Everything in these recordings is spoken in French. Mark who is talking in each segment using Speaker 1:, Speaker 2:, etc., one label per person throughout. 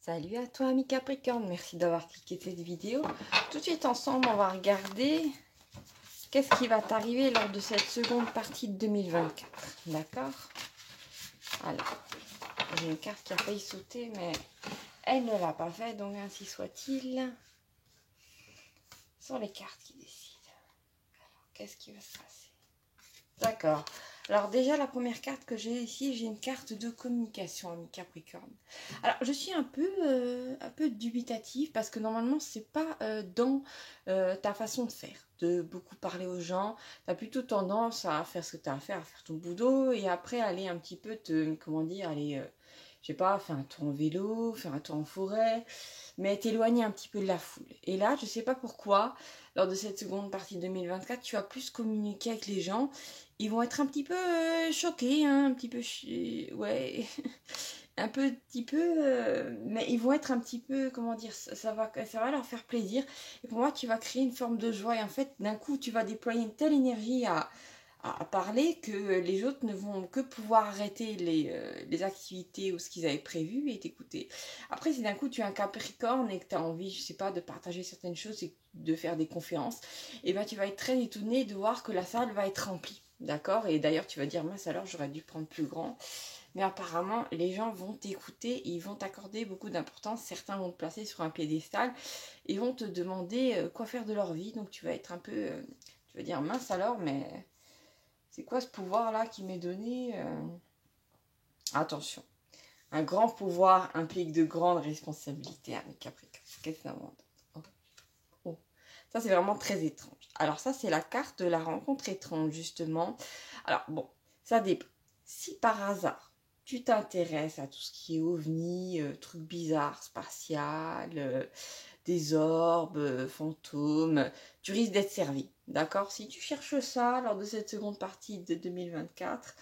Speaker 1: Salut à toi ami Capricorne, merci d'avoir cliqué cette vidéo. Tout de suite ensemble, on va regarder qu'est-ce qui va t'arriver lors de cette seconde partie de 2024. D'accord? Alors, j'ai une carte qui a failli sauter, mais elle ne l'a pas fait, donc ainsi soit-il. Ce sont les cartes qui décident. Alors, qu'est-ce qui va se passer? D'accord. Alors déjà, la première carte que j'ai ici, j'ai une carte de communication, ami Capricorne. Alors, je suis un peu dubitative parce que normalement, c'est pas dans ta façon de faire, de beaucoup parler aux gens. Tu as plutôt tendance à faire ce que tu as à faire ton boulot et après aller un petit peu comment dire, aller, je sais pas, faire un tour en vélo, faire un tour en forêt, mais t'éloigner un petit peu de la foule. Et là, je sais pas pourquoi, lors de cette seconde partie 2024, tu vas plus communiquer avec les gens. Ils vont être un petit peu choqués, hein, un petit peu, ouais, petit peu, mais ils vont être un petit peu, comment dire, ça va leur faire plaisir. Et pour moi, tu vas créer une forme de joie. Et en fait, d'un coup, tu vas déployer une telle énergie à parler que les autres ne vont que pouvoir arrêter les activités ou ce qu'ils avaient prévu et t'écouter. Après, si d'un coup tu es un Capricorne et que tu as envie, je sais pas, de partager certaines choses et de faire des conférences, et ben tu vas être très étonné de voir que la salle va être remplie. D'accord? Et d'ailleurs, tu vas dire, mince alors, j'aurais dû prendre plus grand. Mais apparemment, les gens vont t'écouter et ils vont t'accorder beaucoup d'importance. Certains vont te placer sur un piédestal et vont te demander quoi faire de leur vie. Donc tu vas être un peu... tu vas dire, mince alors, mais c'est quoi ce pouvoir-là qui m'est donné Attention, un grand pouvoir implique de grandes responsabilités, avec Capricorne. Qu'est-ce que ça montre? Oh. Ça, c'est vraiment très étrange. Alors ça, c'est la carte de la rencontre étrange, justement. Alors bon, ça dépend. Si par hasard, tu t'intéresses à tout ce qui est ovni, trucs bizarres, spatial, des orbes, fantômes, tu risques d'être servi. D'accord? Si tu cherches ça lors de cette seconde partie de 2024,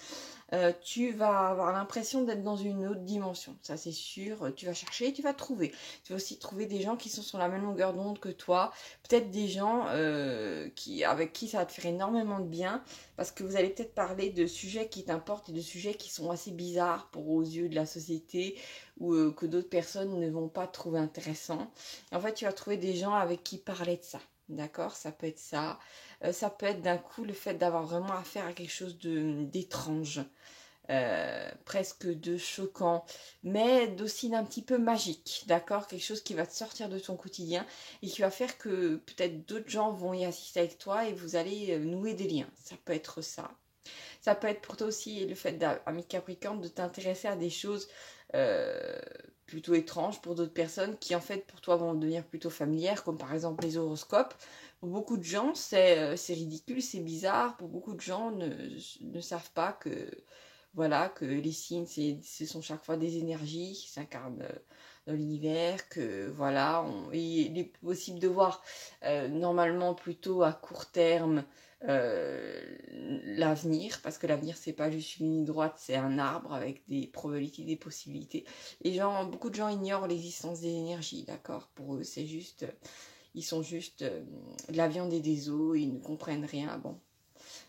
Speaker 1: tu vas avoir l'impression d'être dans une autre dimension. Ça, c'est sûr. Tu vas chercher et tu vas trouver. Tu vas aussi trouver des gens qui sont sur la même longueur d'onde que toi. Peut-être des gens avec qui ça va te faire énormément de bien. Parce que vous allez peut-être parler de sujets qui t'importent et de sujets qui sont assez bizarres aux yeux de la société ou que d'autres personnes ne vont pas trouver intéressant. Et en fait, tu vas trouver des gens avec qui parler de ça. D'accord? Ça peut être ça. Ça peut être d'un coup le fait d'avoir vraiment affaire à quelque chose d'étrange. Presque de choquant, mais d'aussi d'un petit peu magique, d'accord? Quelque chose qui va te sortir de ton quotidien et qui va faire que peut-être d'autres gens vont y assister avec toi et vous allez nouer des liens. Ça peut être ça. Ça peut être pour toi aussi le fait, ami Capricorne, de t'intéresser à des choses euh, plutôt étranges pour d'autres personnes qui en fait pour toi vont devenir plutôt familières, comme par exemple les horoscopes. Pour beaucoup de gens, c'est ridicule, c'est bizarre. Pour beaucoup de gens ne savent pas que voilà, que les signes, ce sont chaque fois des énergies qui s'incarnent dans l'univers, que voilà, il est possible de voir normalement plutôt à court terme l'avenir, parce que l'avenir c'est pas juste une ligne droite, c'est un arbre avec des probabilités, des possibilités. Beaucoup de gens ignorent l'existence des énergies, d'accord? Pour eux, c'est juste, ils sont juste de la viande et des os, ils ne comprennent rien, bon.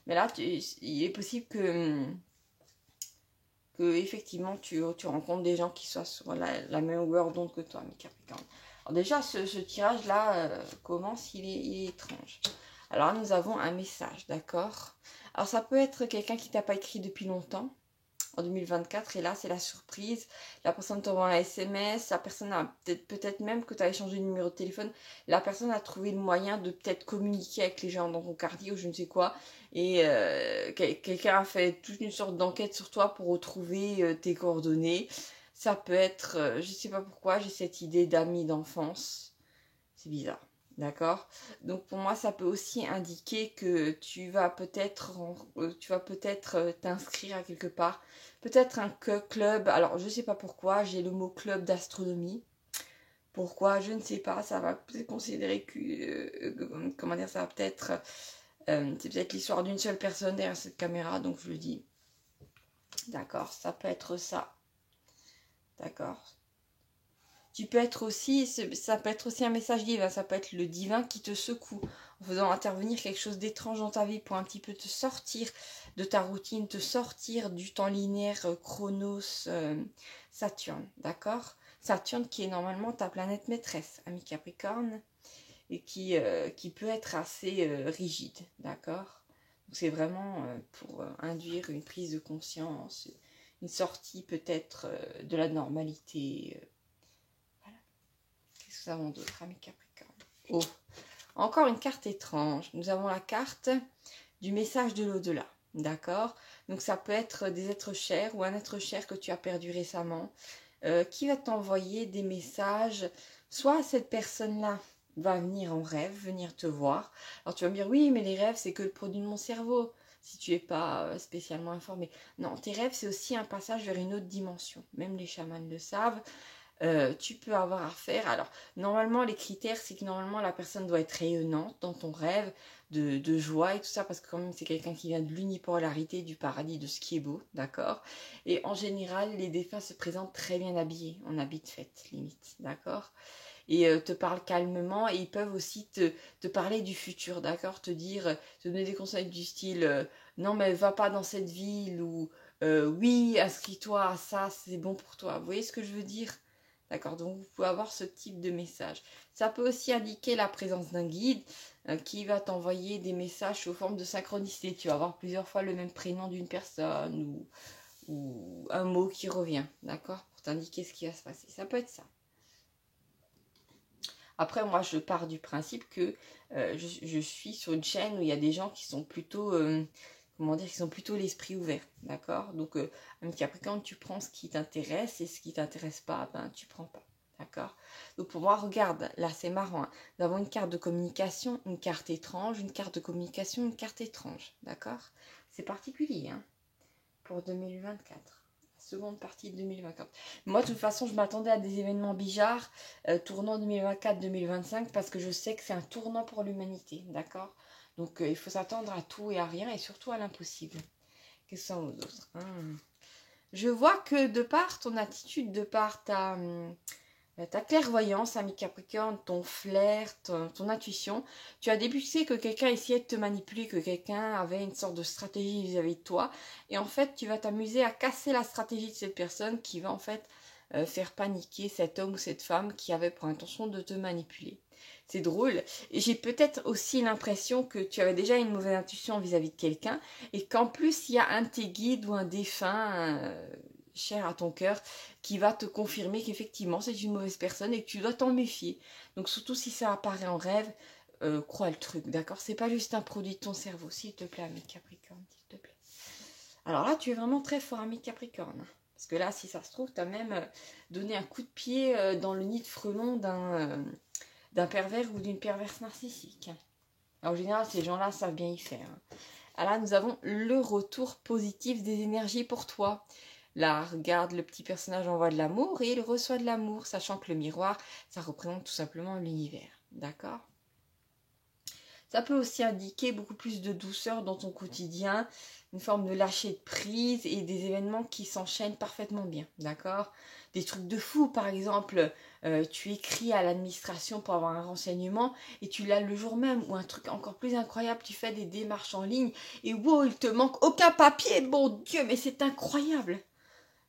Speaker 1: Mais là, il est possible que effectivement tu rencontres des gens qui soient sur la même longueur d'onde que toi, mes Capricorne. Alors déjà, ce tirage-là commence, il est étrange. Alors là, nous avons un message, d'accord? Alors ça peut être quelqu'un qui t'a pas écrit depuis longtemps, en 2024, et là, c'est la surprise. La personne t'envoie un SMS, la personne a peut-être même que tu as échangé le numéro de téléphone, la personne a trouvé le moyen de peut-être communiquer avec les gens dans ton quartier ou je ne sais quoi, et quelqu'un a fait toute une sorte d'enquête sur toi pour retrouver tes coordonnées. Ça peut être, je ne sais pas pourquoi, j'ai cette idée d'amis d'enfance. C'est bizarre. D'accord? Donc pour moi, ça peut aussi indiquer que tu vas peut-être t'inscrire à quelque part. Peut-être un club. Alors, je ne sais pas pourquoi, j'ai le mot club d'astronomie. Pourquoi? Je ne sais pas. Ça va peut-être considérer que... comment dire? Ça va peut-être... c'est peut-être l'histoire d'une seule personne derrière cette caméra, donc je le dis. D'accord, ça peut être ça. D'accord. Tu peux être aussi, ça peut être aussi un message divin, ça peut être le divin qui te secoue en faisant intervenir quelque chose d'étrange dans ta vie pour un petit peu te sortir de ta routine, te sortir du temps linéaire Chronos, Saturne, d'accord? Saturne qui est normalement ta planète maîtresse, ami Capricorne, et qui peut être assez rigide, d'accord? Donc c'est vraiment pour induire une prise de conscience, une sortie peut-être de la normalité. Voilà. Qu'est-ce que nous avons d'autre, ami Capricorne? Oh, encore une carte étrange. Nous avons la carte du message de l'au-delà, d'accord? Donc ça peut être des êtres chers ou un être cher que tu as perdu récemment qui va t'envoyer des messages. Soit cette personne-là va venir en rêve, venir te voir. Alors tu vas me dire, oui, mais les rêves, c'est que le produit de mon cerveau, si tu n'es pas spécialement informé. Non, tes rêves, c'est aussi un passage vers une autre dimension. Même les chamans le savent. Tu peux avoir affaire. Alors, normalement, les critères, c'est que normalement, la personne doit être rayonnante dans ton rêve, de joie et tout ça, parce que quand même, c'est quelqu'un qui vient de l'unipolarité, du paradis, de ce qui est beau, d'accord? Et en général, les défunts se présentent très bien habillés, en habit de fête, limite, d'accord? Et te parlent calmement, et ils peuvent aussi te parler du futur, d'accord? Te donner des conseils du style, non, mais va pas dans cette ville, ou oui, inscris-toi à ça, c'est bon pour toi. Vous voyez ce que je veux dire? D'accord, donc vous pouvez avoir ce type de message. Ça peut aussi indiquer la présence d'un guide qui va t'envoyer des messages sous forme de synchronicité. Tu vas avoir plusieurs fois le même prénom d'une personne ou un mot qui revient, d'accord, pour t'indiquer ce qui va se passer. Ça peut être ça. Après, moi, je pars du principe que je suis sur une chaîne où il y a des gens qui sont plutôt... comment dire, qui sont plutôt l'esprit ouvert, d'accord? Donc, un Capricorne, tu prends ce qui t'intéresse et ce qui t'intéresse pas, ben, tu prends pas, d'accord? Donc, pour moi, regarde, là, c'est marrant, hein. Nous avons une carte de communication, une carte étrange, une carte de communication, une carte étrange, d'accord? C'est particulier, hein, pour 2024. Seconde partie de 2024. Moi, de toute façon, je m'attendais à des événements bizarres tournant 2024-2025 parce que je sais que c'est un tournant pour l'humanité, d'accord? Donc, il faut s'attendre à tout et à rien et surtout à l'impossible. Qu'est-ce que c'est d'autre? Je vois que de par ton attitude, de par ta clairvoyance, ami Capricorne, ton flair, ton intuition, tu as débuté que quelqu'un essayait de te manipuler, que quelqu'un avait une sorte de stratégie vis-à-vis de toi. Et en fait, tu vas t'amuser à casser la stratégie de cette personne qui va en fait faire paniquer cet homme ou cette femme qui avait pour intention de te manipuler. C'est drôle. Et j'ai peut-être aussi l'impression que tu avais déjà une mauvaise intuition vis-à-vis de quelqu'un et qu'en plus, il y a un de tes guides ou un défunt cher à ton cœur qui va te confirmer qu'effectivement c'est une mauvaise personne et que tu dois t'en méfier. Donc surtout si ça apparaît en rêve, crois le truc, d'accord? C'est pas juste un produit de ton cerveau, s'il te plaît, ami Capricorne, s'il te plaît. Alors là, tu es vraiment très fort, ami Capricorne. Parce que là, si ça se trouve, tu as même donné un coup de pied dans le nid de frelon d'un pervers ou d'une perverse narcissique. Alors, en général, ces gens-là savent bien y faire. Alors là, nous avons le retour positif des énergies pour toi. Là, regarde, le petit personnage envoie de l'amour et il reçoit de l'amour, sachant que le miroir, ça représente tout simplement l'univers. D'accord? Ça peut aussi indiquer beaucoup plus de douceur dans ton quotidien, une forme de lâcher de prise et des événements qui s'enchaînent parfaitement bien. D'accord? Des trucs de fou, par exemple, tu écris à l'administration pour avoir un renseignement et tu l'as le jour même. Ou un truc encore plus incroyable, tu fais des démarches en ligne et wow, il te manque aucun papier. Bon Dieu, mais c'est incroyable!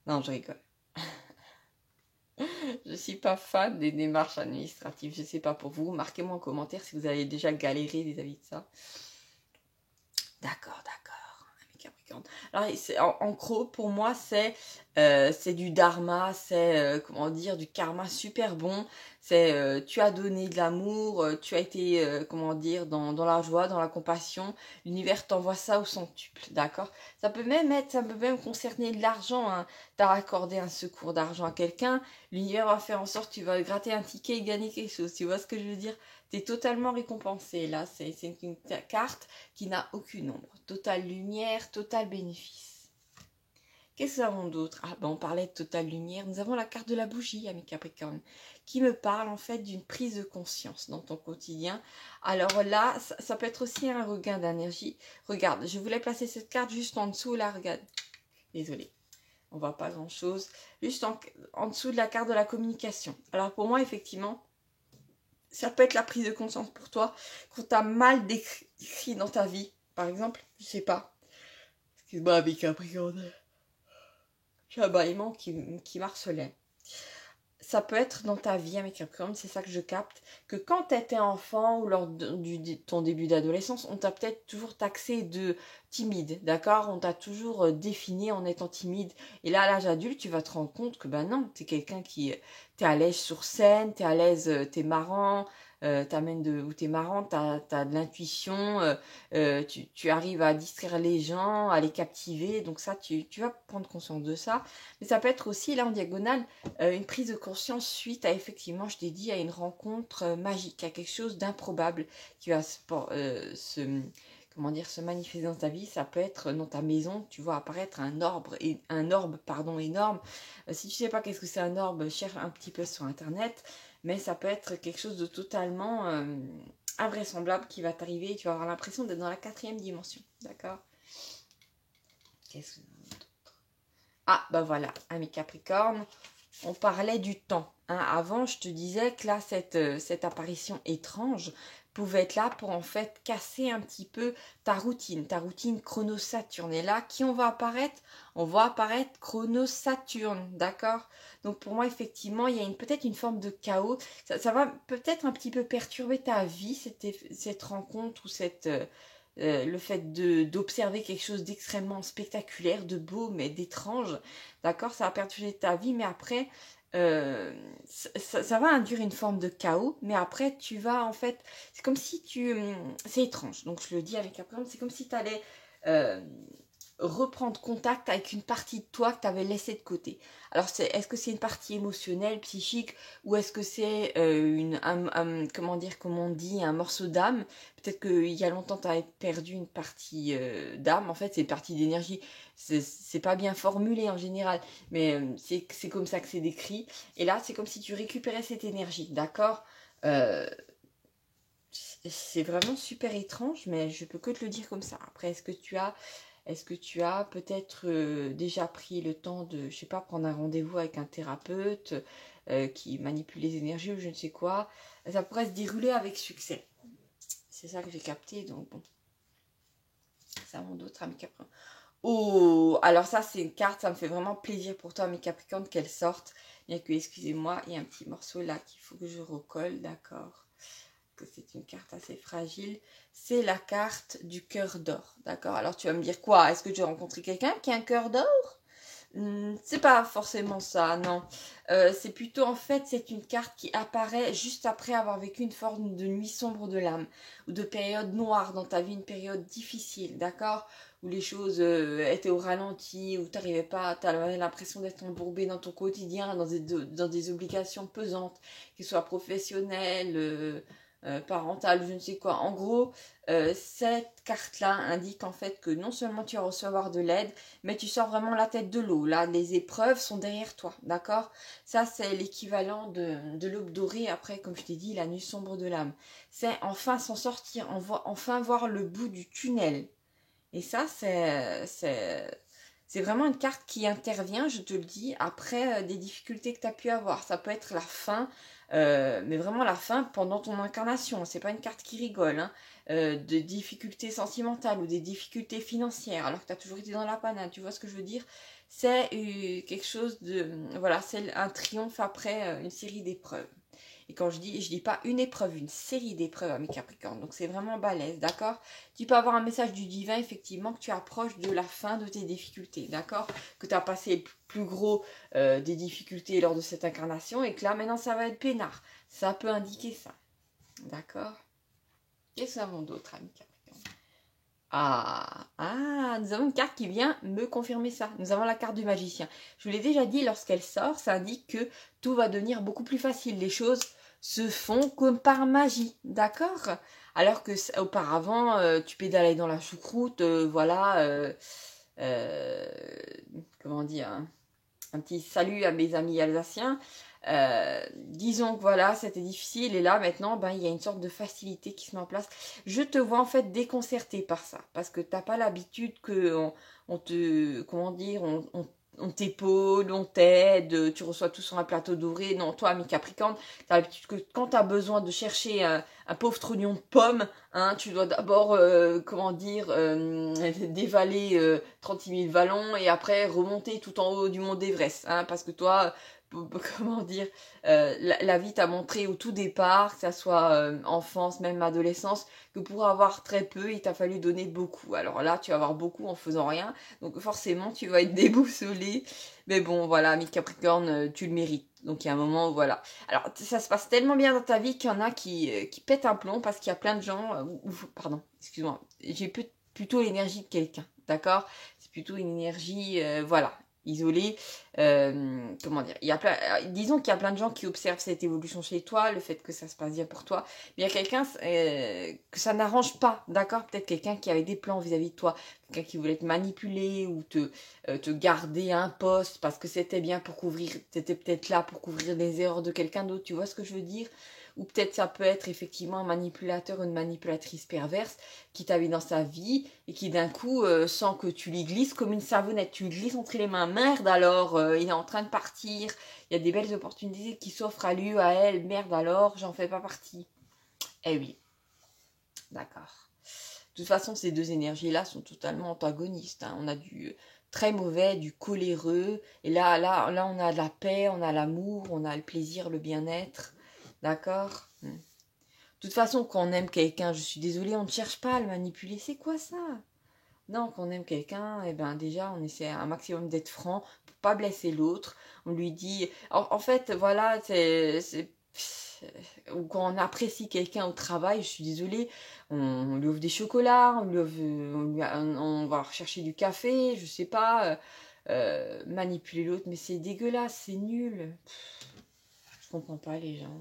Speaker 1: Non, je rigole. Je ne suis pas fan des démarches administratives. Je ne sais pas pour vous. Marquez-moi en commentaire si vous avez déjà galéré vis-à-vis de ça. D'accord, d'accord. Ami Capricorne. Alors, en gros, pour moi, c'est du dharma, c'est, comment dire, du karma super bon. C'est, tu as donné de l'amour, tu as été, comment dire, dans la joie, dans la compassion. L'univers t'envoie ça au centuple, d'accord? Ça peut même concerner de l'argent, hein. Tu as accordé un secours d'argent à quelqu'un, l'univers va faire en sorte que tu vas gratter un ticket et gagner quelque chose. Tu vois ce que je veux dire? Tu es totalement récompensé, là. C'est une carte qui n'a aucune ombre. Totale lumière, total bénéfice. Qu'est-ce que nous avons d'autre? Ah ben on parlait de totale lumière. Nous avons la carte de la bougie, ami Capricorne, qui me parle en fait d'une prise de conscience dans ton quotidien. Alors là, ça peut être aussi un regain d'énergie. Regarde, je voulais placer cette carte juste en dessous, là, regarde. Désolée. On voit pas grand-chose. Juste en dessous de la carte de la communication. Alors pour moi, effectivement, ça peut être la prise de conscience pour toi quand tu as mal décrit dans ta vie. Par exemple, je sais pas. Excuse-moi avec Capricorne. J'ai un bâillement qui m'harcelait. Ça peut être dans ta vie avec Capricorne, c'est ça que je capte, que quand tu étais enfant ou lors de ton début d'adolescence, on t'a peut-être toujours taxé de timide, d'accord? On t'a toujours défini en étant timide. Et là, à l'âge adulte, tu vas te rendre compte que ben non, tu es quelqu'un qui... T'es à l'aise sur scène, t'es à l'aise, t'es marrant, t'es marrant, t'as de l'intuition, tu arrives à distraire les gens, à les captiver. Donc ça, tu vas prendre conscience de ça. Mais ça peut être aussi, là en diagonale, une prise de conscience suite à, effectivement, je t'ai dit, à une rencontre magique, à quelque chose d'improbable qui va se manifester dans ta vie. Ça peut être dans ta maison, tu vois apparaître un orbe énorme. Si tu sais pas qu'est-ce que c'est un orbe, cherche un petit peu sur internet, mais ça peut être quelque chose de totalement invraisemblable qui va t'arriver et tu vas avoir l'impression d'être dans la 4e dimension, d'accord? Qu'est-ce que... Ah, bah voilà, amis Capricorne, on parlait du temps. Hein. Avant, je te disais que là, cette apparition étrange pouvait être là pour en fait casser un petit peu ta routine Chrono-Saturne. Et là, qui on va apparaître? On va apparaître Chrono-Saturne, d'accord? Donc pour moi, effectivement, il y a peut-être une forme de chaos. Ça va peut-être un petit peu perturber ta vie, cette rencontre ou le fait d'observer quelque chose d'extrêmement spectaculaire, de beau, mais d'étrange. D'accord, ça va perturber ta vie, mais après, ça va induire une forme de chaos, mais après, tu vas en fait, c'est comme si c'est étrange, donc je le dis avec Capricorne, c'est comme si tu allais reprendre contact avec une partie de toi que tu avais laissée de côté. Alors, est-ce que c'est une partie émotionnelle, psychique, ou est-ce que c'est comme on dit, un morceau d'âme? Peut-être qu'il y a longtemps, tu avais perdu une partie d'âme. En fait, c'est une partie d'énergie. C'est pas bien formulé en général, mais c'est comme ça que c'est décrit. Et là, c'est comme si tu récupérais cette énergie, d'accord? C'est vraiment super étrange, mais je peux que te le dire comme ça. Après, est-ce que tu as peut-être déjà pris le temps de, je sais pas, prendre un rendez-vous avec un thérapeute qui manipule les énergies ou je ne sais quoi? Ça pourrait se dérouler avec succès. C'est ça que j'ai capté, donc bon. Ça montre d'autres amis Capricorne. Oh, alors ça c'est une carte, ça me fait vraiment plaisir pour toi, amis Capricorne, qu'elle sorte. Bien que, excusez-moi, il y a un petit morceau là qu'il faut que je recolle, d'accord? Que c'est une carte assez fragile, c'est la carte du cœur d'or, d'accord? Alors tu vas me dire quoi? Est-ce que tu as rencontré quelqu'un qui a un cœur d'or? C'est pas forcément ça, non. C'est plutôt en fait, c'est une carte qui apparaît juste après avoir vécu une forme de nuit sombre de l'âme ou de période noire dans ta vie, une période difficile, d'accord? Où les choses étaient au ralenti, où t'arrivais pas, t'avais l'impression d'être embourbé dans ton quotidien, dans des obligations pesantes, qu'elles soient professionnelles, parentales, je ne sais quoi. En gros, cette carte-là indique en fait que non seulement tu vas recevoir de l'aide, mais tu sors vraiment la tête de l'eau. Là, les épreuves sont derrière toi, d'accord? Ça, c'est l'équivalent de l'aube dorée, après, comme je t'ai dit, la nuit sombre de l'âme. C'est enfin s'en sortir, enfin voir le bout du tunnel. Et ça, c'est vraiment une carte qui intervient, je te le dis, après des difficultés que tu as pu avoir. Ça peut être la fin, mais vraiment la fin pendant ton incarnation. C'est pas une carte qui rigole, hein. De difficultés sentimentales ou des difficultés financières, alors que tu as toujours été dans la panade. Tu vois ce que je veux dire? C'est quelque chose de... Voilà, c'est un triomphe après une série d'épreuves. Et quand je dis pas une épreuve, une série d'épreuves à mes Capricornes. Donc c'est vraiment balèze, d'accord? Tu peux avoir un message du divin, effectivement, que tu approches de la fin de tes difficultés, d'accord? Que tu as passé le plus gros des difficultés lors de cette incarnation et que là, maintenant, ça va être peinard. Ça peut indiquer ça, d'accord? Qu'est-ce que nous avons d'autre, amis Capricorne? Nous avons une carte qui vient me confirmer ça. Nous avons la carte du magicien. Je vous l'ai déjà dit, lorsqu'elle sort, ça indique que tout va devenir beaucoup plus facile. Les choses se font comme par magie, d'accord? Alors que auparavant, tu pédalais dans la choucroute, comment dire, un petit salut à mes amis alsaciens. Disons que voilà, c'était difficile et là maintenant, il y a une sorte de facilité qui se met en place. Je te vois en fait déconcerté par ça, parce que t'as pas l'habitude que on te, comment dire, on t'épaule, on t'aide, tu reçois tout sur un plateau doré. Non, toi, ami Capricorne, tu as l'habitude que quand tu as besoin de chercher un pauvre trognon de pomme, hein, tu dois d'abord, comment dire, dévaler 36 000 vallons et après remonter tout en haut du mont d'Everest. Hein, parce que toi, comment dire, la vie t'a montré au tout départ, que ça soit enfance, même adolescence, que pour avoir très peu, il t'a fallu donner beaucoup. Alors là, tu vas avoir beaucoup en faisant rien. Donc forcément, tu vas être déboussolé. Mais bon, voilà, ami Capricorne, tu le mérites. Donc il y a un moment où voilà. Alors ça se passe tellement bien dans ta vie qu'il y en a qui pètent un plomb parce qu'il y a plein de gens... pardon, excuse-moi. J'ai plutôt l'énergie de quelqu'un, d'accord? C'est plutôt une énergie, voilà, isolée. Comment dire, disons qu'il y a plein de gens qui observent cette évolution chez toi, le fait que ça se passe bien pour toi. Mais il y a quelqu'un que ça n'arrange pas, d'accord? Peut-être quelqu'un qui avait des plans vis-à-vis de toi, quelqu'un qui voulait te manipuler ou te garder à un poste parce que c'était bien pour couvrir, c'était peut-être là pour couvrir les erreurs de quelqu'un d'autre, tu vois ce que je veux dire? Ou peut-être ça peut être effectivement un manipulateur ou une manipulatrice perverse qui t'a mis dans sa vie et qui d'un coup, sent que tu lui glisses comme une savonnette, tu lui glisses entre les mains, merde alors, il est en train de partir, il y a des belles opportunités qui s'offrent à lui ou à elle, merde alors, j'en fais pas partie. Eh oui, d'accord. De toute façon, ces deux énergies-là sont totalement antagonistes. Hein. On a du très mauvais, du coléreux, et là, on a de la paix, on a l'amour, on a le plaisir, le bien-être. D'accord? De toute façon, quand on aime quelqu'un, je suis désolée, on ne cherche pas à le manipuler. C'est quoi ça? Non, quand on aime quelqu'un, eh ben déjà, on essaie un maximum d'être franc pour pas blesser l'autre. On lui dit... En fait, voilà, ou quand on apprécie quelqu'un au travail, je suis désolée, on lui offre des chocolats, on va rechercher du café, je sais pas, manipuler l'autre, mais c'est dégueulasse, c'est nul. Je comprends pas les gens.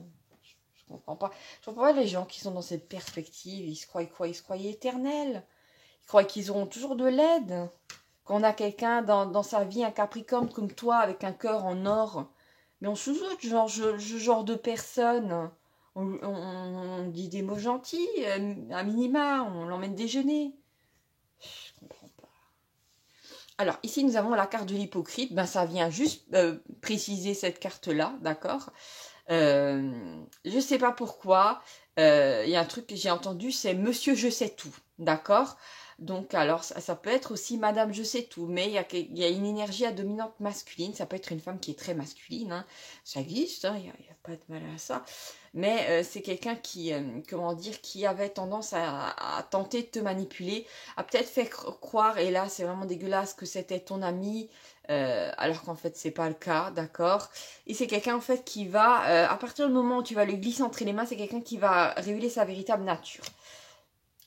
Speaker 1: Je comprends pas. Je comprends pas les gens qui sont dans cette perspective. Ils se croient quoi? Ils se croient éternels. Ils croient qu'ils auront toujours de l'aide. Quand on a quelqu'un dans sa vie, un Capricorne comme toi, avec un cœur en or, mais on sous-doute genre de personne. On dit des mots gentils, à minima, on l'emmène déjeuner. Je comprends pas. Alors, ici, nous avons la carte de l'hypocrite. Ben, ça vient juste préciser cette carte-là, d'accord? Je sais pas pourquoi. Il y a un truc que j'ai entendu, c'est Monsieur Je sais tout, d'accord? Donc alors ça peut être aussi Madame Je sais tout, mais il y a une énergie à dominante masculine. Ça peut être une femme qui est très masculine, hein. Ça existe, hein, il y a pas de mal à ça. Mais c'est quelqu'un qui, comment dire, qui avait tendance à tenter de te manipuler, à peut-être faire croire, et là c'est vraiment dégueulasse, que c'était ton ami, alors qu'en fait c'est pas le cas, d'accord? Et c'est quelqu'un en fait qui va, à partir du moment où tu vas lui glisser entre les mains, c'est quelqu'un qui va révéler sa véritable nature.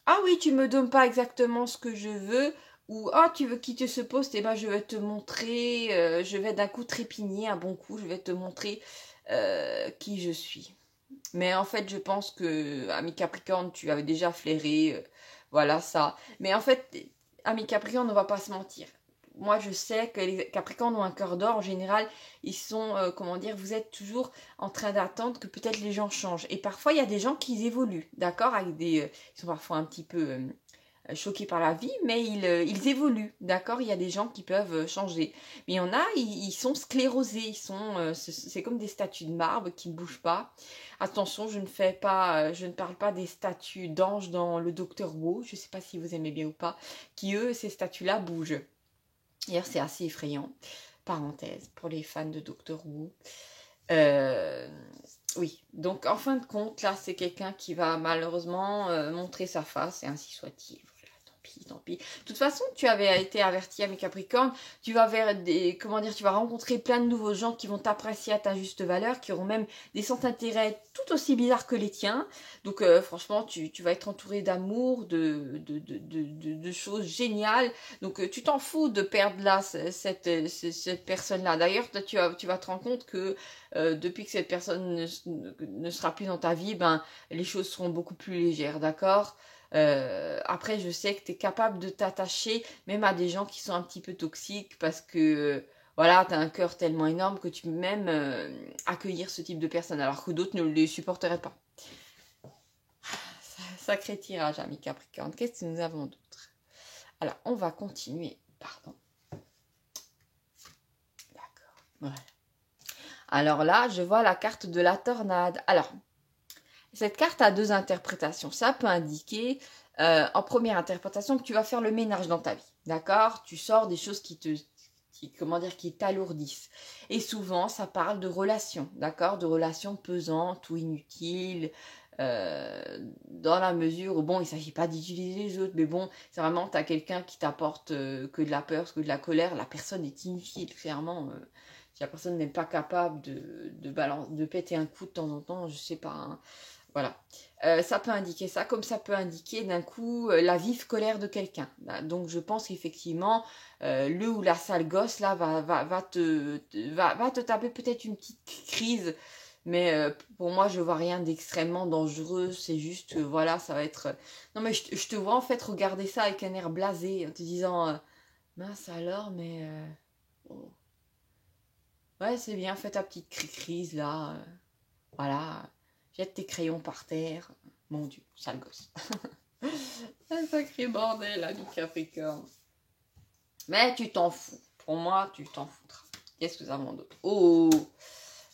Speaker 1: Ah oui, tu me donnes pas exactement ce que je veux, ou ah tu veux quitter ce poste, et ben je vais te montrer, je vais d'un coup trépigner un bon coup, je vais te montrer qui je suis. Mais en fait, je pense que, ami Capricorne, tu avais déjà flairé, voilà ça. Mais en fait, ami Capricorne, on va pas se mentir. Moi, je sais que les Capricornes ont un cœur d'or. En général, ils sont, comment dire, vous êtes toujours en train d'attendre que peut-être les gens changent. Et parfois, il y a des gens qui évoluent, d'accord, avec ils sont parfois un petit peu choqués par la vie, mais ils évoluent, d'accord. Il y a des gens qui peuvent changer. Mais il y en a, ils sont sclérosés. C'est comme des statues de marbre qui ne bougent pas. Attention, je ne parle pas des statues d'anges dans le Docteur Who. Je ne sais pas si vous aimez bien ou pas, qui eux, ces statues-là bougent. D'ailleurs, c'est assez effrayant. Parenthèse, pour les fans de Doctor Who. Oui, donc en fin de compte, là, c'est quelqu'un qui va malheureusement montrer sa face, et ainsi soit-il. Voilà, tant pis, tant pis. De toute façon, tu avais été averti à mes Capricornes, tu vas tu vas rencontrer plein de nouveaux gens qui vont t'apprécier à ta juste valeur, qui auront même des centres d'intérêt tout aussi bizarres que les tiens. Donc franchement, tu vas être entouré d'amour, de choses géniales. Donc tu t'en fous de perdre là cette personne-là. D'ailleurs, tu vas te rendre compte que depuis que cette personne ne sera plus dans ta vie, ben, les choses seront beaucoup plus légères, d'accord? Après, je sais que tu es capable de t'attacher même à des gens qui sont un petit peu toxiques parce que, voilà, tu as un cœur tellement énorme que tu peux même accueillir ce type de personnes alors que d'autres ne les supporteraient pas. Sacré tirage, ami Capricorne. Qu'est-ce que nous avons d'autre? Alors, on va continuer. Pardon. Ouais. Alors là, je vois la carte de la tornade. Alors, cette carte a deux interprétations. Ça peut indiquer, en première interprétation, que tu vas faire le ménage dans ta vie. D'accord? Tu sors des choses qui t'alourdissent. Et souvent, ça parle de relations. D'accord? De relations pesantes ou inutiles. Dans la mesure où, bon, il ne s'agit pas d'utiliser les autres, mais bon, c'est vraiment, tu as quelqu'un qui t'apporte que de la peur, que de la colère. La personne est inutile, clairement. Si la personne n'est pas capable de péter un coup de temps en temps, je sais pas, hein. Voilà. Ça peut indiquer ça, comme ça peut indiquer d'un coup la vive colère de quelqu'un. Donc je pense qu'effectivement, le ou la sale gosse là va te taper peut-être une petite crise. Mais pour moi, je vois rien d'extrêmement dangereux. C'est juste, voilà, ça va être... Non mais je te vois en fait regarder ça avec un air blasé, en te disant, mince alors, mais... bon. Ouais, c'est bien, fais ta petite crise là. Voilà, jette tes crayons par terre. Mon Dieu, sale gosse. Un sacré bordel, ami Capricorne. Mais tu t'en fous. Pour moi, tu t'en foutras. Qu'est-ce que ça m'en d'autre? Oh,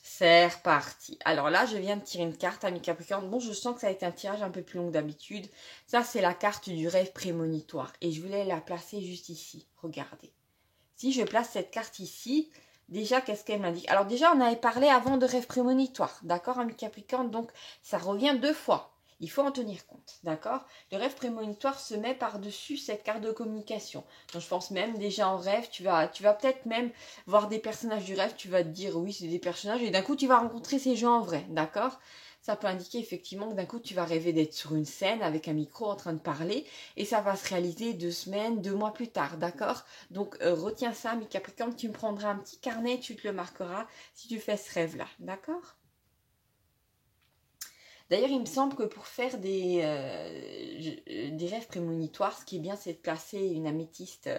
Speaker 1: c'est reparti. Alors là, je viens de tirer une carte, ami Capricorne. Bon, je sens que ça a été un tirage un peu plus long que d'habitude. Ça, c'est la carte du rêve prémonitoire. Et je voulais la placer juste ici. Regardez. Si je place cette carte ici, déjà, qu'est-ce qu'elle m'indique? Alors déjà, on avait parlé avant de rêve prémonitoire, d'accord, ami Capricorne? Donc, ça revient deux fois. Il faut en tenir compte, d'accord? Le rêve prémonitoire se met par-dessus cette carte de communication. Donc, je pense même déjà en rêve, tu vas peut-être même voir des personnages du rêve, tu vas te dire oui, c'est des personnages, et d'un coup, tu vas rencontrer ces gens en vrai, d'accord? Ça peut indiquer effectivement que d'un coup, tu vas rêver d'être sur une scène avec un micro en train de parler, et ça va se réaliser 2 semaines, 2 mois plus tard, d'accord? Donc, retiens ça, mi Capricorne, tu me prendras un petit carnet, tu te le marqueras si tu fais ce rêve-là, d'accord? D'ailleurs, il me semble que pour faire des rêves prémonitoires, ce qui est bien, c'est de placer une améthyste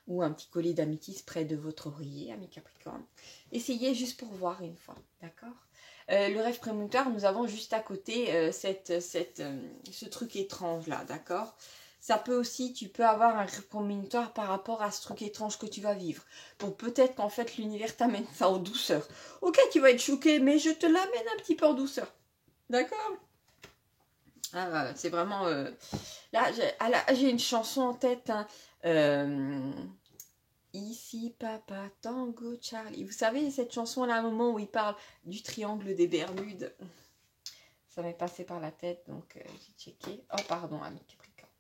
Speaker 1: ou un petit collier d'améthyste près de votre oreiller, ami Capricorne. Essayez juste pour voir une fois, d'accord? Le rêve prémonitoire, nous avons juste à côté ce truc étrange là, d'accord? Ça peut aussi, tu peux avoir un rêve prémonitoire par rapport à ce truc étrange que tu vas vivre. Pour peut-être qu'en fait l'univers t'amène ça en douceur. Ok, tu vas être choqué, mais je te l'amène un petit peu en douceur. D'accord? Ah, c'est vraiment... Là, j'ai une chanson en tête. Hein. Euh, Ici, papa, tango, Charlie. Vous savez, cette chanson-là, à un moment où il parle du triangle des Bermudes. Ça m'est passé par la tête, donc j'ai checké. Oh, pardon, ami Capricorne.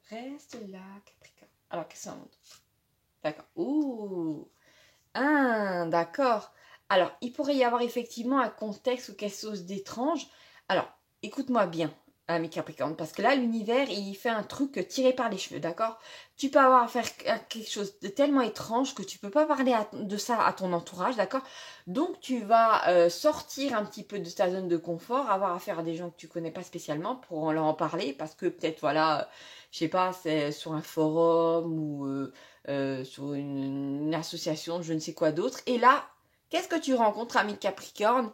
Speaker 1: Reste là, Capricorne. Alors, qu'est-ce que c'est un autre? D'accord. Ouh. Ah, d'accord. Alors, il pourrait y avoir effectivement un contexte ou quelque chose d'étrange. Alors, écoute-moi bien, ami Capricorne, parce que là, l'univers, il fait un truc tiré par les cheveux, d'accord? Tu peux avoir à faire quelque chose de tellement étrange que tu peux pas parler de ça à ton entourage, d'accord? Donc, tu vas sortir un petit peu de ta zone de confort, avoir affaire à des gens que tu connais pas spécialement pour leur en parler, parce que peut-être, voilà, je sais pas, c'est sur un forum ou... sur une association, je ne sais quoi d'autre. Et là, qu'est-ce que tu rencontres, ami Capricorne?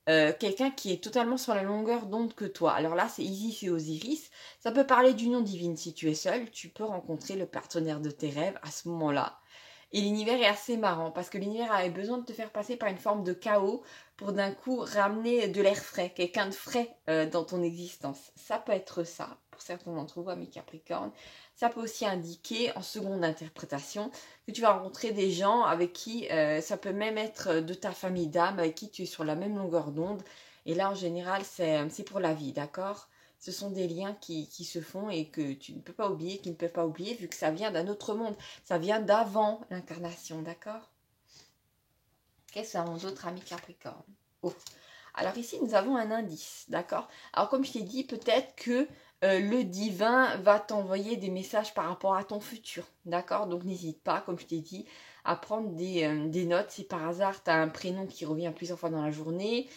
Speaker 1: Quelqu'un qui est totalement sur la longueur d'onde que toi. Alors là, c'est Isis et Osiris. Ça peut parler d'union divine si tu es seul. Tu peux rencontrer le partenaire de tes rêves à ce moment-là. Et l'univers est assez marrant parce que l'univers avait besoin de te faire passer par une forme de chaos pour d'un coup ramener de l'air frais, quelqu'un de frais dans ton existence. Ça peut être ça pour certains d'entre vous, amis Capricorne. Ça peut aussi indiquer en seconde interprétation que tu vas rencontrer des gens avec qui, ça peut même être de ta famille d'âme, avec qui tu es sur la même longueur d'onde. Et là, en général, c'est pour la vie, d'accord? Ce sont des liens qui se font et que tu ne peux pas oublier, qui ne peuvent pas oublier, vu que ça vient d'un autre monde. Ça vient d'avant l'incarnation, d'accord? Qu'est-ce que mon autre ami Capricorne? Oh. Alors ici, nous avons un indice, d'accord? Alors comme je t'ai dit, peut-être que le divin va t'envoyer des messages par rapport à ton futur, d'accord? Donc n'hésite pas, comme je t'ai dit, à prendre des notes. Si par hasard, tu as un prénom qui revient plusieurs fois dans la journée,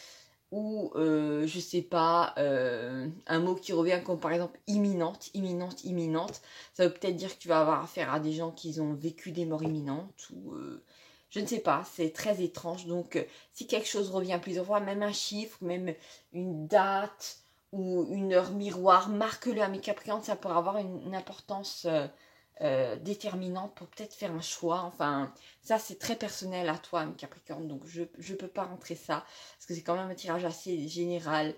Speaker 1: ou je sais pas, un mot qui revient comme par exemple imminente, imminente, imminente, ça veut peut-être dire que tu vas avoir affaire à des gens qui ont vécu des morts imminentes ou je ne sais pas, c'est très étrange. Donc si quelque chose revient plusieurs fois, même un chiffre, même une date ou une heure miroir, marque-le à mes Capricornes, ça pourrait avoir une importance déterminante pour peut-être faire un choix. Enfin, ça c'est très personnel à toi, ami Capricorne, donc je ne peux pas rentrer ça, parce que c'est quand même un tirage assez général.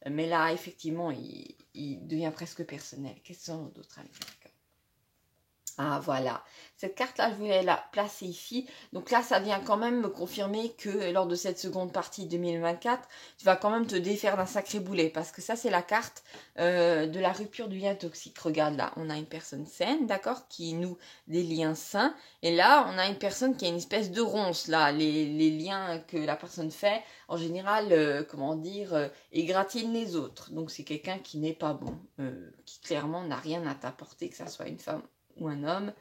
Speaker 1: Mais là, effectivement, il devient presque personnel. Qu'est-ce que sont d'autres, ami Capricorne? Ah voilà, cette carte-là, je voulais la placer ici. Donc là, ça vient quand même me confirmer que lors de cette seconde partie 2024, tu vas quand même te défaire d'un sacré boulet. Parce que ça, c'est la carte de la rupture du lien toxique. Regarde là, on a une personne saine, d'accord, qui noue des liens sains. Et là, on a une personne qui a une espèce de ronce, là. Les liens que la personne fait, en général, comment dire, égratignent les autres. Donc c'est quelqu'un qui n'est pas bon, qui clairement n'a rien à t'apporter, que ça soit une femme ou un homme.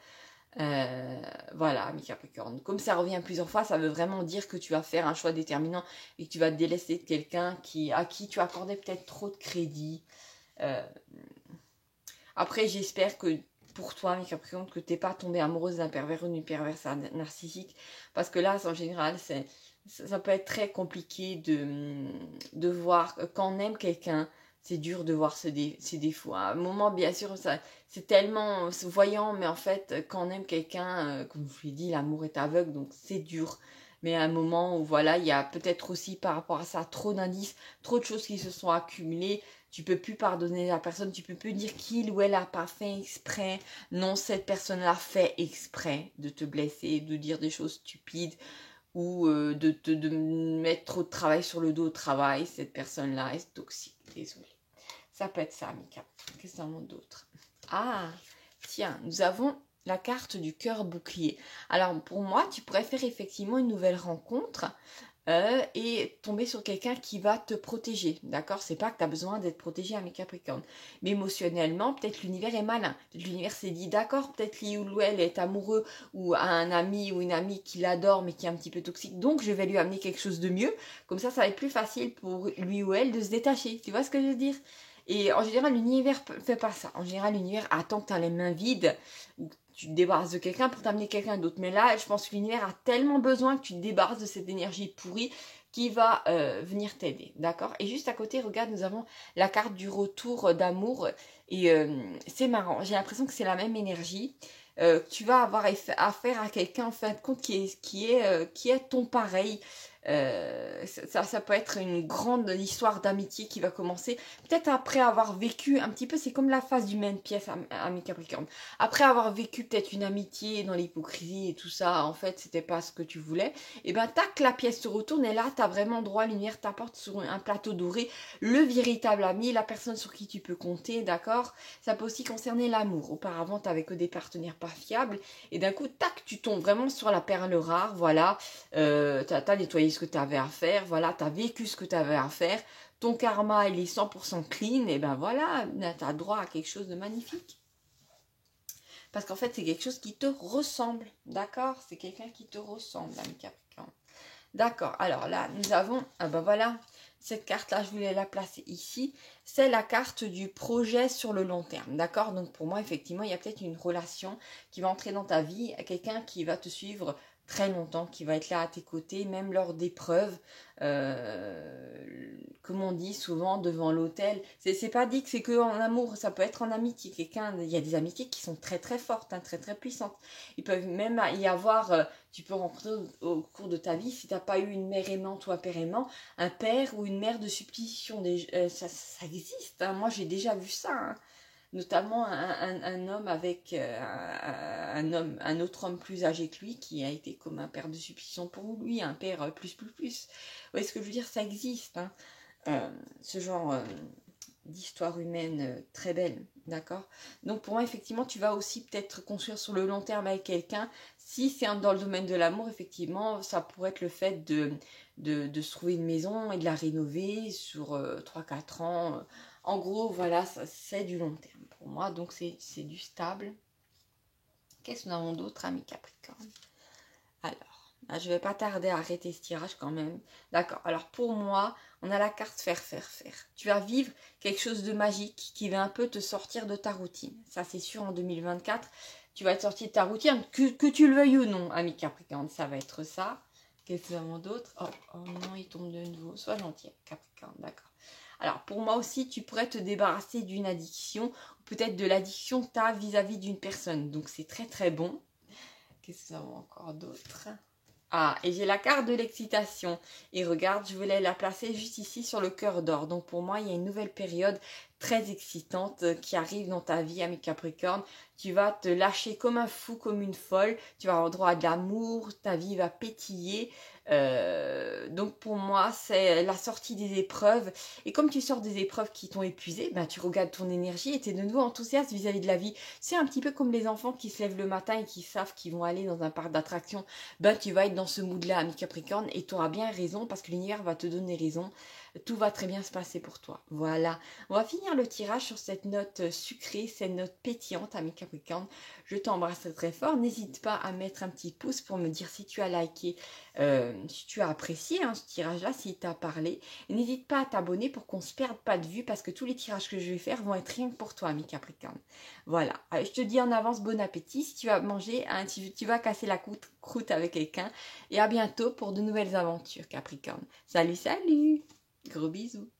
Speaker 1: Voilà, ami Capricorne. Comme ça revient plusieurs fois, ça veut vraiment dire que tu vas faire un choix déterminant et que tu vas te délester de quelqu'un à qui tu accordais peut-être trop de crédit. Après, j'espère que pour toi, ami Capricorne, que tu n'es pas tombée amoureuse d'un pervers ou d'une perverse narcissique. Parce que là, en général, ça peut être très compliqué de voir quand on aime quelqu'un. C'est dur de voir ses défauts. À un moment, bien sûr, c'est tellement voyant, mais en fait, quand on aime quelqu'un, comme je vous l'ai dit, l'amour est aveugle, donc c'est dur. Mais à un moment où, voilà, il y a peut-être aussi par rapport à ça trop d'indices, trop de choses qui se sont accumulées. Tu peux plus pardonner la personne, tu peux plus dire qu'il ou elle a pas fait exprès. Non, cette personne-là fait exprès de te blesser, de dire des choses stupides ou de mettre trop de travail sur le dos au travail. Cette personne-là est toxique. Désolée. Ça peut être ça, Mika. Qu'est-ce qu'on a d'autre? Ah, tiens, nous avons la carte du cœur bouclier. Alors, pour moi, tu pourrais faire effectivement une nouvelle rencontre et tomber sur quelqu'un qui va te protéger. D'accord? C'est pas que tu as besoin d'être protégé, ami Capricorne. Mais émotionnellement, peut-être l'univers est malin. Peut-être l'univers s'est dit, d'accord, peut-être lui ou elle est amoureux ou a un ami ou une amie qui l'adore mais qui est un petit peu toxique. Donc, je vais lui amener quelque chose de mieux. Comme ça va être plus facile pour lui ou elle de se détacher. Tu vois ce que je veux dire? Et en général, l'univers ne fait pas ça. En général, l'univers attend que tu as les mains vides, ou que tu te débarrasses de quelqu'un pour t'amener quelqu'un d'autre. Mais là, je pense que l'univers a tellement besoin que tu te débarrasses de cette énergie pourrie qui va venir t'aider. D'accord? Et juste à côté, regarde, nous avons la carte du retour d'amour. Et c'est marrant. J'ai l'impression que c'est la même énergie. Tu vas avoir affaire à quelqu'un, en fin de compte, qui est ton pareil. Ça peut être une grande histoire d'amitié qui va commencer peut-être après avoir vécu un petit peu, c'est comme la phase du même pièce ami Capricorne, après avoir vécu peut-être une amitié dans l'hypocrisie et tout ça, en fait c'était pas ce que tu voulais, et ben tac, la pièce se retourne et là t'as vraiment droit, lumière t'apporte sur un plateau doré le véritable ami, la personne sur qui tu peux compter, d'accord? Ça peut aussi concerner l'amour. Auparavant t'avais que des partenaires pas fiables et d'un coup tac, tu tombes vraiment sur la perle rare, voilà. T'as nettoyé ce que tu avais à faire, voilà, t'as vécu ce que tu avais à faire, ton karma il est 100% clean, et ben voilà, t'as droit à quelque chose de magnifique. Parce qu'en fait, c'est quelque chose qui te ressemble, d'accord? C'est quelqu'un qui te ressemble, ami Capricorne. D'accord, alors là, nous avons, ah ben voilà, cette carte-là, je voulais la placer ici. C'est la carte du projet sur le long terme, d'accord? Donc pour moi, effectivement, il y a peut-être une relation qui va entrer dans ta vie, quelqu'un qui va te suivre très longtemps, qui va être là à tes côtés, même lors d'épreuves, comme on dit souvent devant l'autel. C'est pas dit que c'est que en amour, ça peut être en amitié. Il y a des amitiés qui sont très très fortes, hein, très très puissantes. Il peut même y avoir, tu peux rencontrer au cours de ta vie, si tu n'as pas eu une mère aimante ou un père aimant, un père ou une mère de substitution. Ça existe, hein. Moi j'ai déjà vu ça, hein. Notamment un homme avec un autre homme plus âgé que lui qui a été comme un père de substitution pour lui, un père plus. Vous voyez ce que je veux dire? Ça existe, hein. Ce genre d'histoire humaine très belle, d'accord? Donc pour moi, effectivement, tu vas aussi peut-être construire sur le long terme avec quelqu'un. Si c'est dans le domaine de l'amour, effectivement, ça pourrait être le fait de se trouver une maison et de la rénover sur 3-4 ans. En gros, voilà, c'est du long terme pour moi, donc c'est du stable. Qu'est-ce que nous avons d'autre, ami Capricorne? Alors, là, je ne vais pas tarder à arrêter ce tirage quand même. D'accord, alors pour moi, on a la carte faire. Tu vas vivre quelque chose de magique qui va un peu te sortir de ta routine. Ça, c'est sûr, en 2024, tu vas être sorti de ta routine, que tu le veuilles ou non, ami Capricorne, ça va être ça. Qu'est-ce que nous avons d'autre? Oh non, il tombe de nouveau. Sois gentil, Capricorne, d'accord. Alors pour moi aussi, tu pourrais te débarrasser d'une addiction, ou peut-être de l'addiction que tu as vis-à-vis d'une personne. Donc c'est très très bon. Qu'est-ce que nous avons encore d'autre? Ah, et j'ai la carte de l'excitation. Et regarde, je voulais la placer juste ici sur le cœur d'or. Donc pour moi, il y a une nouvelle période très excitante qui arrive dans ta vie, ami Capricorne. Tu vas te lâcher comme un fou, comme une folle. Tu vas avoir droit à de l'amour, ta vie va pétiller. Donc pour moi, c'est la sortie des épreuves. Et comme tu sors des épreuves qui t'ont épuisé, ben, tu regardes ton énergie et tu es de nouveau enthousiaste vis-à-vis de la vie. C'est un petit peu comme les enfants qui se lèvent le matin et qui savent qu'ils vont aller dans un parc d'attractions. Ben, tu vas être dans ce mood-là, ami Capricorne, et tu auras bien raison parce que l'univers va te donner raison. Tout va très bien se passer pour toi. Voilà. On va finir le tirage sur cette note sucrée, cette note pétillante, ami Capricorne. Je t'embrasse très fort. N'hésite pas à mettre un petit pouce pour me dire si tu as liké, si tu as apprécié ce tirage-là, s'il t'a parlé. N'hésite pas à t'abonner pour qu'on ne se perde pas de vue parce que tous les tirages que je vais faire vont être rien que pour toi, ami Capricorne. Voilà. Je te dis en avance bon appétit. Si tu vas manger, tu vas casser la croûte avec quelqu'un. Et à bientôt pour de nouvelles aventures, Capricorne. Salut, salut! Gros bisous!